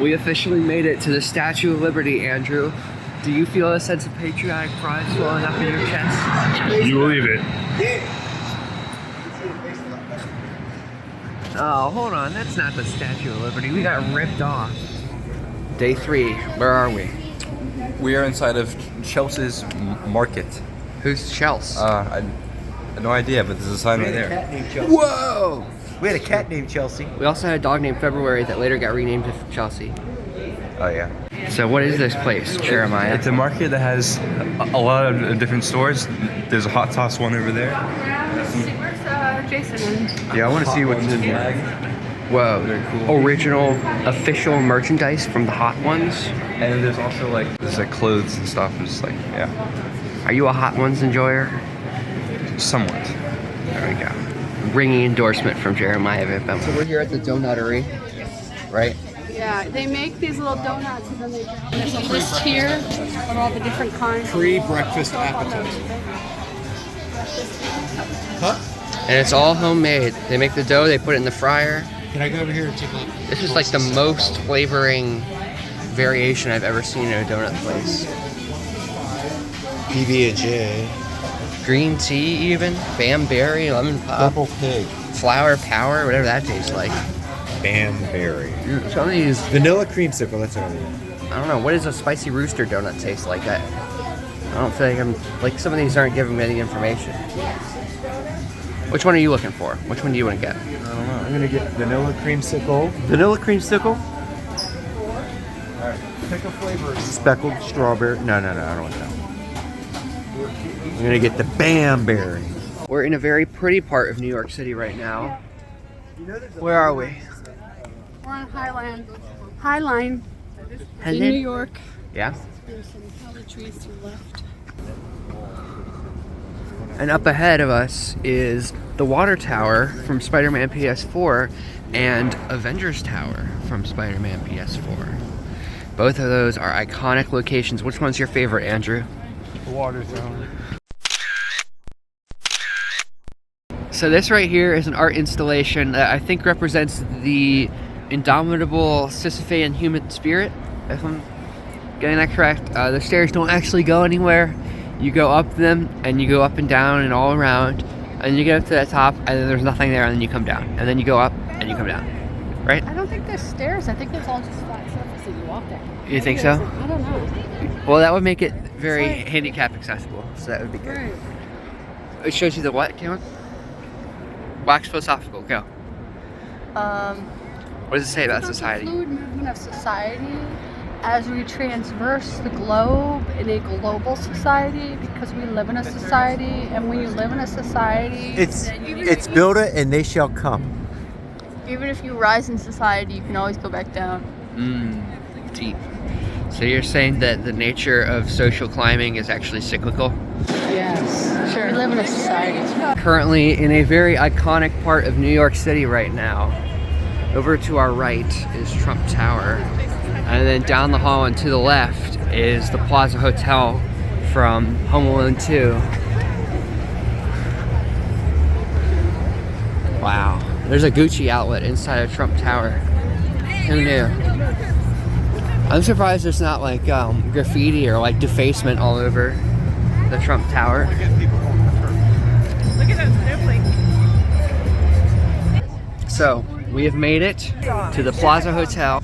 We officially made it to the Statue of Liberty, Andrew. Do you feel a sense of patriotic pride swelling up in your chest? You believe it. Oh, hold on. That's not the Statue of Liberty. We got ripped off. Day 3. Where are we? We are inside of Chelsea's market. Who's Chelsea? I have no idea, but there's a sign right there. Whoa! We had a cat named Chelsea. We also had a dog named February that later got renamed to Chelsea. Oh yeah. So what is this place, Jeremiah? It's a market that has a lot of different stores. There's a hot sauce one over there. Where's Jason? Yeah, I want to see what's in here. Whoa. Very cool. Original official merchandise from the Hot Ones. And there's also there's clothes and stuff. And just yeah. Are you a Hot Ones enjoyer? Somewhat. There we go. Ringing endorsement from Jeremiah Vimpel. So we're here at the Donuttery, right? Yeah, they make these little donuts and then there's a list here of all the different kinds. Pre-breakfast appetizer. Huh? And it's all homemade. They make the dough, they put it in the fryer. Can I go over here and take a look? This is like the most flavoring variation I've ever seen in a donut place. PB&J. Green tea even, Bamberry, lemon pop, Purple pig. flower power, whatever that tastes like. Bamberry. Some of these, Vanilla creamsicle, that's what I mean. I don't know, what does a spicy rooster donut taste like? I don't feel like some of these aren't giving me any information. Which one are you looking for? Which one do you want to get? I don't know. I'm gonna get vanilla creamsicle. Vanilla creamsicle? Alright, pick a flavor. Speckled strawberry. No, I don't want that. I'm gonna get the Bamberry. We're in a very pretty part of New York City right now. Where are we? We're on Highline in New York. Yeah. There's some holly trees to the left. And up ahead of us is the Water Tower from Spider-Man PS4 and Avengers Tower from Spider-Man PS4. Both of those are iconic locations. Which one's your favorite, Andrew? The Water Tower. So this right here is an art installation that I think represents the indomitable Sisyphean human spirit, if I'm getting that correct. The stairs don't actually go anywhere. You go up them, and you go up and down and all around, and you get up to the top, and then there's nothing there, and then you come down. And then you go up, and you come down. Right? I don't think there's stairs. I think it's all just flat surface that you walk down. You think so? I don't know. Well, that would make it very handicap accessible, so that would be good. Right. It shows you the what, Cameron? Wax philosophical, go. What does it say about society? The fluid movement of society as we traverse the globe in a global society, because we live in a society, and when you live in a society, It's build it and they shall come. Even if you rise in society, you can always go back down. Deep. So you're saying that the nature of social climbing is actually cyclical? yes, sure. We live in a society. Currently in a very iconic part of New York City right now. Over to our right is Trump Tower. And then down the hall and to the left is the Plaza Hotel from Home Alone 2. Wow. There's a Gucci outlet inside of Trump Tower. Who knew? I'm surprised there's not like graffiti or like defacement all over the Trump Tower. Look at that snowflake. So, we have made it to the Plaza Hotel.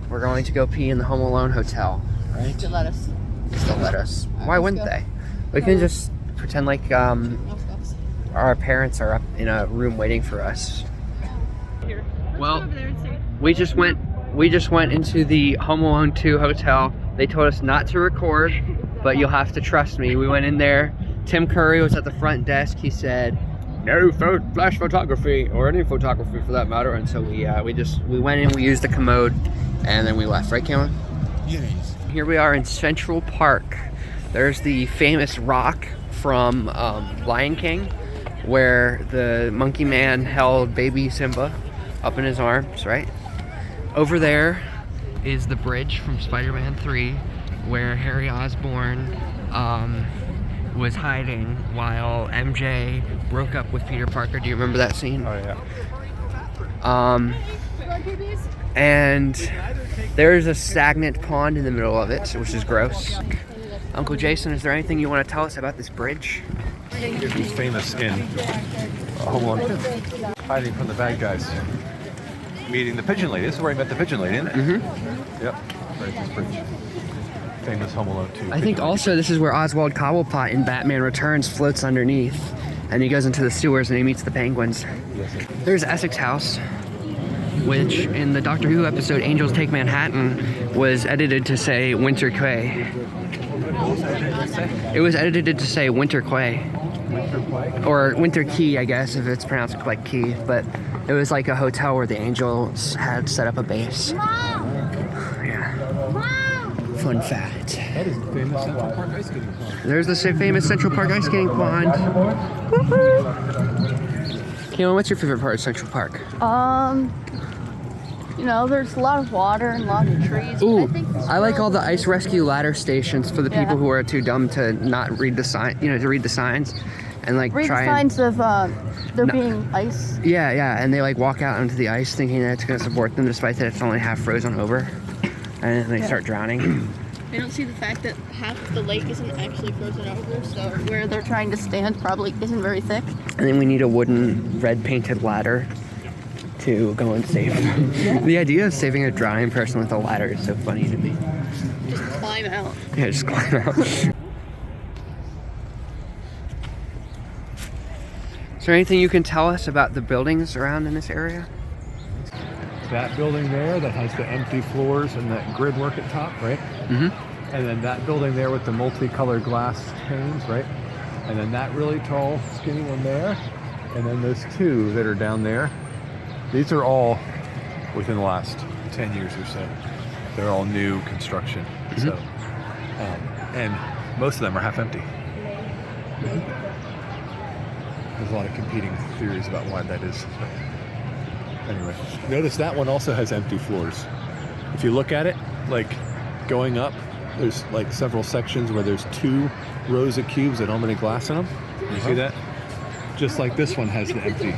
We're going to go pee in the Home Alone Hotel, right? To let us. They'll let us. Why wouldn't they? We can just pretend like our parents are up in a room waiting for us. Well, we just went into the Home Alone 2 hotel. They told us not to record, but you'll have to trust me. We went in there. Tim Curry was at the front desk. He said, "No flash photography, or any photography for that matter." And so we went in, we used the commode, and then we left. Right, Cameron? Yes. Here we are in Central Park. There's the famous rock from Lion King, where the monkey man held baby Simba up in his arms, right? Over there is the bridge from Spider-Man 3, where Harry Osborn was hiding while MJ broke up with Peter Parker. Do you remember that scene? Oh yeah. And there's a stagnant pond in the middle of it, which is gross. Uncle Jason, is there anything you want to tell us about this bridge? Who's famous in Home Alone 2? Hiding from the bad guys. Meeting the pigeon lady. This is where I met the pigeon lady, isn't it? Mm-hmm. Yep. Right, this bridge. Famous Home Alone 2. I think also this is where Oswald Cobblepot in Batman Returns floats underneath. And he goes into the sewers and he meets the penguins. There's Essex House, which in the Doctor Who episode Angels Take Manhattan was edited to say Winter Quay. It was edited to say Winter Quay. Or Winter Key, I guess, if it's pronounced like Key. But it was like a hotel where the Angels had set up a base. Yeah. Fun fact. That is the famous Central Park ice skating pond. There's the famous Central Park ice skating pond. Kaylin, what's your favorite part of Central Park? You know, there's a lot of water and a lot of trees. Ooh, I think I like all the ice rescue ladder stations for the people Yeah. who are too dumb to not read the sign, to read the signs, and like read the try signs of there No. being ice. Yeah, and they like walk out onto the ice thinking that it's going to support them, despite that it's only half frozen over, and then they start drowning. They don't see the fact that half of the lake isn't actually frozen over, so where they're trying to stand probably isn't very thick. And then we need a wooden red painted ladder to go and save them. The idea of saving a drowning person with a ladder is so funny to me. Just climb out. Yeah, just climb out. Is there anything you can tell us about the buildings around in this area? That building there that has the empty floors and that grid work at top, right? Mm-hmm. And then that building there with the multicolored glass panes, right? And then that really tall, skinny one there. And then those two that are down there. These are all within the last 10 years or so. They're all new construction. Mm-hmm. So, and most of them are half empty. There's a lot of competing theories about why that is. Anyway, notice that one also has empty floors. If you look at it, like going up, there's like several sections where there's 2 rows of cubes that don't have any glass in them. You see that? Just like this one has the empty.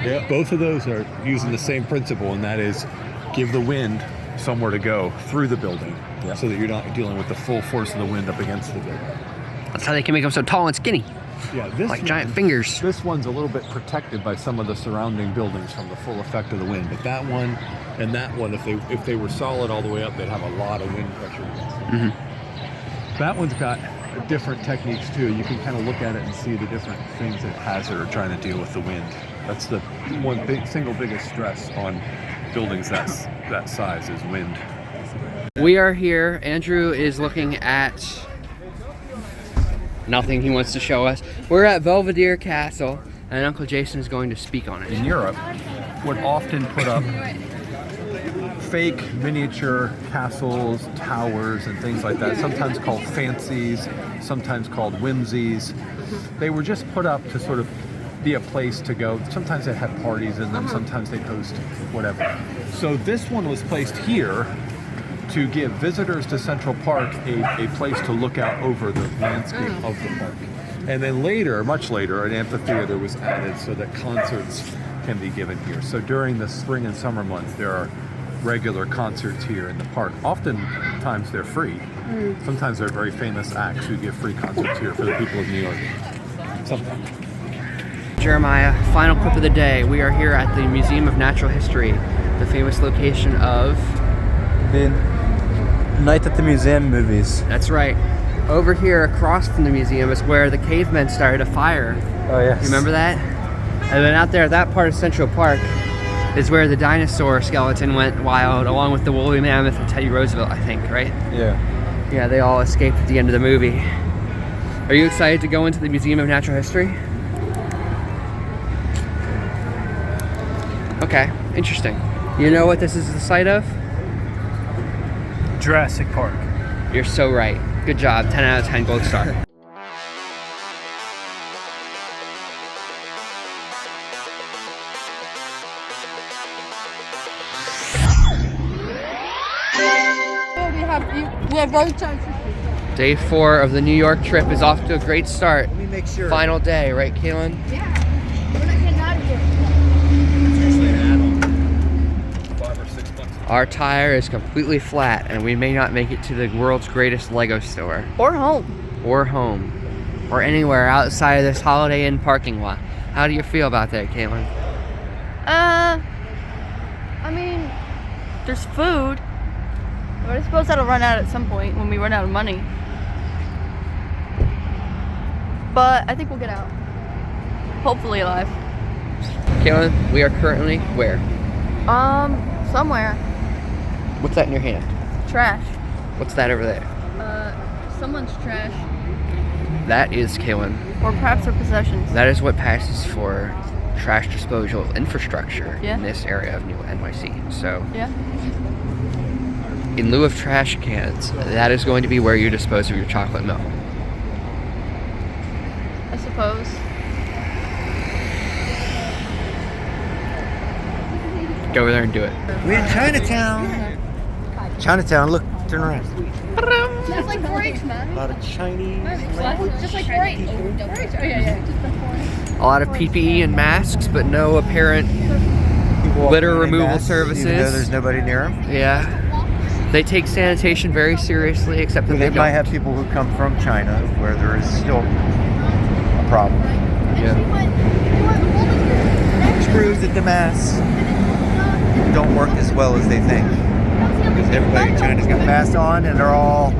Yeah. Both of those are using the same principle, and that is give the wind somewhere to go through the building, so that you're not dealing with the full force of the wind up against the building. That's how they can make them so tall and skinny, Yeah, this like one, giant fingers. This one's a little bit protected by some of the surrounding buildings from the full effect of the wind, but that one and that one, if they were solid all the way up, they'd have a lot of wind pressure against them. Mm-hmm. That one's got different techniques too. You can kind of look at it and see the different things it has that are trying to deal with the wind. That's the single biggest stress on buildings that size is wind. We are here. Andrew is looking at nothing he wants to show us. We're at Belvedere Castle, and Uncle Jason is going to speak on it. In Europe, would often put up fake miniature castles, towers, and things like that, sometimes called fancies, sometimes called whimsies. They were just put up to sort of be a place to go. Sometimes they had parties in them, sometimes they host whatever. So this one was placed here to give visitors to Central Park a place to look out over the landscape of the park. And then later, much later, an amphitheater was added so that concerts can be given here. So during the spring and summer months, there are regular concerts here in the park. Oftentimes they're free. Sometimes they're very famous acts who give free concerts here for the people of New York. Sometimes. Jeremiah, final clip of the day. We are here at the Museum of Natural History, the famous location of... The Night at the Museum movies. That's right. Over here across from the museum is where the cavemen started a fire. Oh, yes. You remember that? And then out there, that part of Central Park is where the dinosaur skeleton went wild, along with the woolly mammoth and Teddy Roosevelt, I think, right? Yeah. Yeah, they all escaped at the end of the movie. Are you excited to go into the Museum of Natural History? Okay, interesting. You know what this is the site of? Jurassic Park. You're so right. Good job. 10 out of 10 gold star. We have road signs. Day 4 of the New York trip is off to a great start. Let me make sure. Final day, right, Kaylin? Yeah. We're not getting out of here. It's usually an add-on. $5 or $6 to Our tire is completely flat and we may not make it to the world's greatest Lego store. Or home. Or home. Or anywhere outside of this Holiday Inn parking lot. How do you feel about that, Caitlin? I mean, there's food. But I suppose that'll run out at some point when we run out of money. But I think we'll get out. Hopefully alive. Caitlin, we are currently where? Somewhere. What's that in your hand? Trash. What's that over there? Someone's trash. That is, Caitlin, Or perhaps their possessions. that is what passes for trash disposal infrastructure Yeah. in this area of New NYC. So, Yeah. in lieu of trash cans, that is going to be where you dispose of your chocolate milk. I suppose. Go over there and do it. We're in Chinatown. Chinatown, look, turn around. Just like 4-H, man. A lot of Chinese. Just like 4-H. Oh, yeah. A lot of PPE and masks, but no apparent litter removal services. Even though there's nobody near them. Yeah. They take sanitation very seriously, except that They they might don't. have people who come from China where there is still a problem. Yeah. Screws at the mask don't work as well as they think. Because everybody in China's got masks on and they're all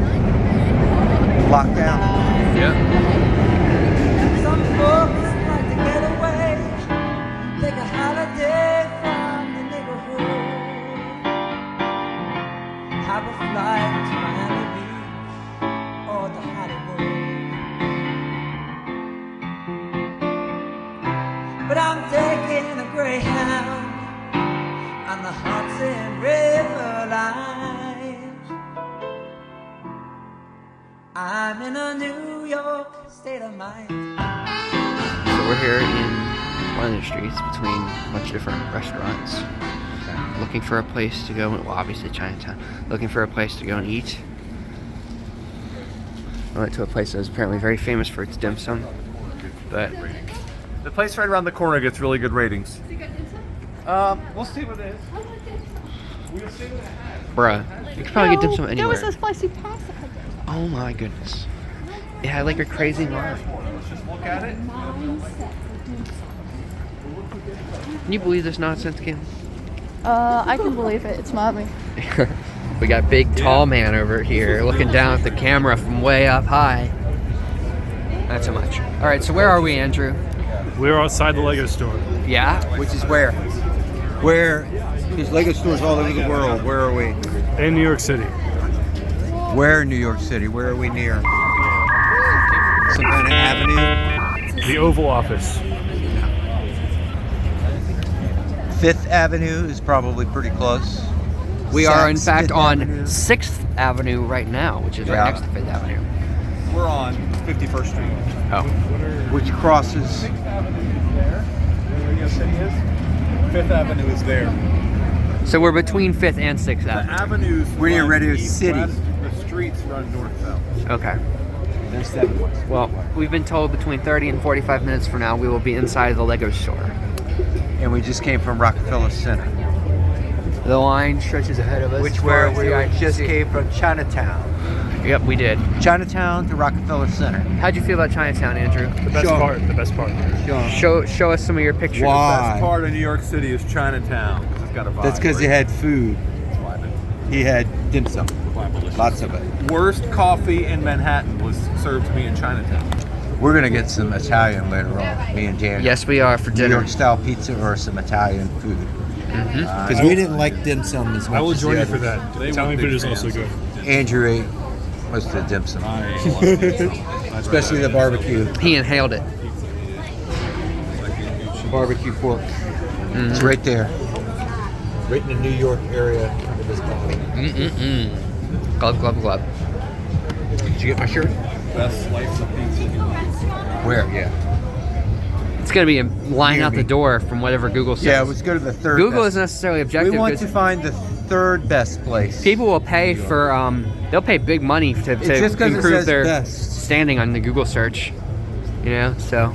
locked down. Yeah. Some folks like to get away, take a holiday from the neighborhood, have a flight to Miami Beach or to Hollywood. But I'm taking a Greyhound on the Hudson River line. I'm in a New York state of mind. So we're here in one of the streets between a bunch of different restaurants. Looking for a place to go, well, obviously Chinatown. Looking for a place to go and eat. I went to a place that was apparently very famous for its dim sum. But The place right around the corner gets really good ratings. We'll see what it is. We'll see what it has. bruh, you could probably get dim sum There anywhere. was this spicy pasta. Oh my goodness. It had like a crazy line. Let's just look at it. Can you believe this nonsense, Kim? I can believe it. It's mommy. We got big tall man over here looking down at the camera from way up high. Not so much. All right, so where are we, Andrew? We're outside the Lego store. Yeah? Which is where? Where? There's Lego stores all over the world. Where are we? In New York City. Where in New York City? Where are we near? Some kind of avenue? The Oval Office. Fifth Avenue is probably pretty close. We are, in Saks, fact, Fifth on Avenue. 6th Avenue right now, which is Yeah. right next to 5th Avenue. We're on 51st Street. Oh. Which crosses. Sixth Avenue is there. Where New York City is. Fifth Avenue is there. So we're between 5th and 6th The Avenue. avenues. We're near run Radio east, City. west. The streets run north-south. Okay. There's 7 west. Well, we've been told between 30 and 45 minutes from now we will be inside the Lego store. And we just came from Rockefeller Center. The line stretches ahead of us. Which as far where as we the eye can just see. came from Chinatown. Yep, we did. Chinatown to Rockefeller Center. How'd you feel about Chinatown, Andrew? The best Sure. part. The best part. Show us some of your pictures. Why? Best part of New York City is Chinatown. 'Cause it's got a vibe. That's because he had food. He had dim sum. Lots of it. Worst coffee in Manhattan was served to me in Chinatown. We're going to get some Italian later on, me and Jan. Yes, we are for New dinner. York style pizza or some Italian food. Mm-hmm. Because we didn't like dim sum as much I will as join the you for others. that. They Italian were food big is also fans. good. Andrew ate most of the dim sum. Especially the barbecue. He inhaled it. The barbecue pork. It's right there. Right in the New York area of this bottle. Mm-mm-mm. Glub, glub, glub. Did you get my shirt? Best slice of pizza. Where? Yeah. It's going to be a line Near out me. the door from whatever Google says. Yeah, let's go to the third Google best. isn't necessarily objective. We want to because find the third best place. people will pay for, they'll pay big money to It's just 'cause it improve says their best. standing on the Google search. You know, so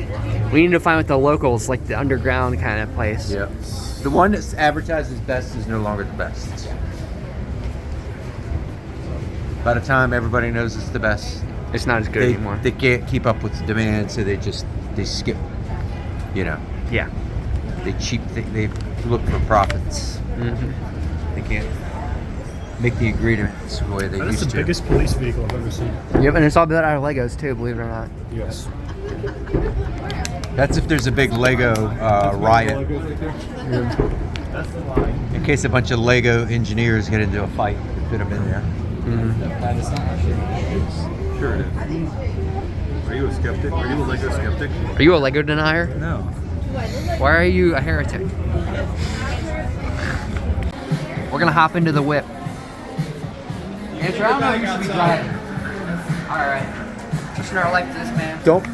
we need to find what the locals, like the underground kind of place. Yep. The one that's advertised as best is no longer the best. By the time everybody knows it's the best, It's not as good anymore. they can't keep up with the demand, so they skip. You know, Yeah. they look for profits. They can't make the agreements the way they That is used the to. biggest police vehicle I've ever seen. Yep, and it's all built out of Legos too, believe it or not. Yes. That's if there's a big Lego riot. In case a bunch of Lego engineers get into a fight, they put them in there. Sure it is. Are you a skeptic? Are you a Lego skeptic? Are you a Lego denier? No. Why are you a heretic? We're gonna hop into the whip. Andrew, I don't know who should be driving. Alright. Pushing our life to this man. Don't.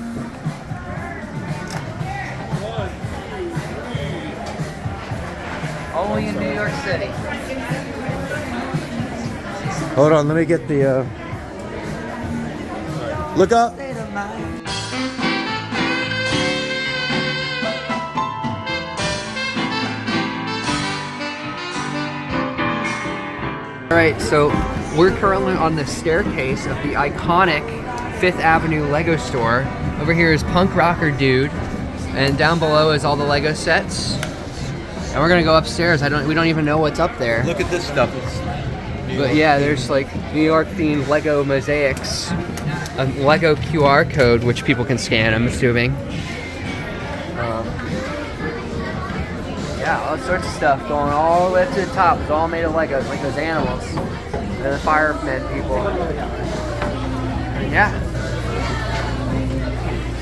Only in New York City. Hold on, let me get the. Look up. State of mind. Alright, so we're currently on the staircase of the iconic 5th Avenue Lego store. Over here is Punk Rocker Dude, and down below is all the Lego sets. And we're gonna go upstairs. We don't even know what's up there. Look at this stuff. But yeah, there's like New York themed Lego mosaics, a Lego QR code which people can scan, I'm assuming. Yeah, all sorts of stuff going all the way up to the top. It's all made of Legos, like those animals. And the firemen people. Yeah.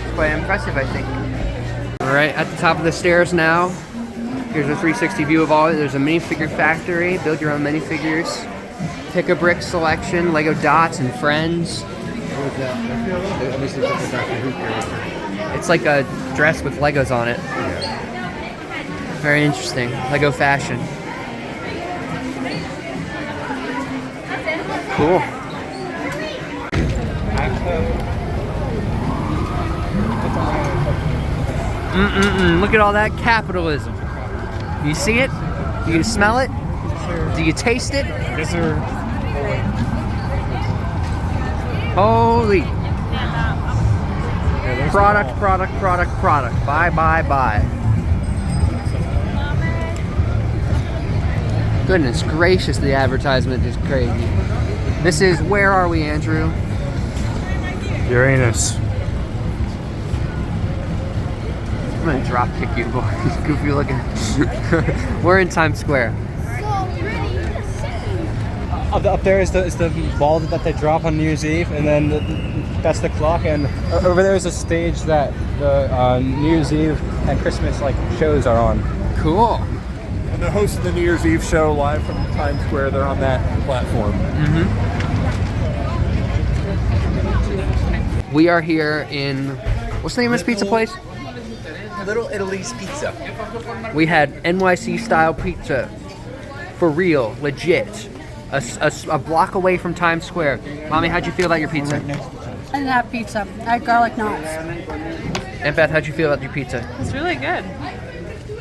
It's quite impressive, I think. Alright, at the top of the stairs now. Here's a 360 view of all of it. There's a minifigure factory. Build your own minifigures. Pick a brick selection, Lego dots and friends. It's like a dress with Legos on it. Very interesting. Lego fashion. Cool. Look at all that capitalism. You see it? Do you smell it? Do you taste it? Yes, sir. Holy. Product, product, product, product. Buy, buy, buy. Goodness gracious, the advertisement is crazy. This is, where are we, Andrew? Uranus. I'm gonna drop kick you, boy. He's goofy looking. We're in Times Square. Up there is the ball that they drop on New Year's Eve, and then that's the clock. And over there is a stage that the New Year's Eve and Christmas shows are on. Cool. And the host of the New Year's Eve show live from Times Square, they're on that platform. We are here in, what's the name of this pizza place? Little Italy's Pizza. We had NYC style pizza. For real, legit. A block away from Times Square. Mommy, how'd you feel about your pizza? I didn't have pizza. I had garlic knots. And Beth, how'd you feel about your pizza? It's really good.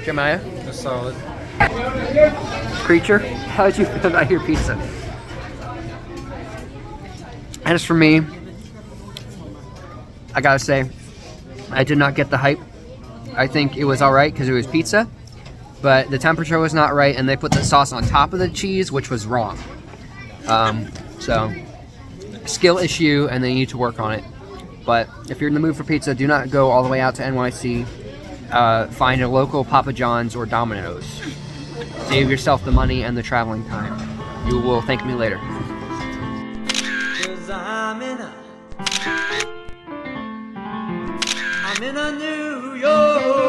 Jeremiah? That's solid. Creature, how'd you feel about your pizza? As for me, I gotta say, I did not get the hype. I think it was alright because it was pizza, but the temperature was not right, and they put the sauce on top of the cheese, which was wrong. So, skill issue, and they need to work on it. But if you're in the mood for pizza, do not go all the way out to NYC. Find a local Papa John's or Domino's. Save yourself the money and the traveling time. You will thank me later. 'Cause I'm in a New York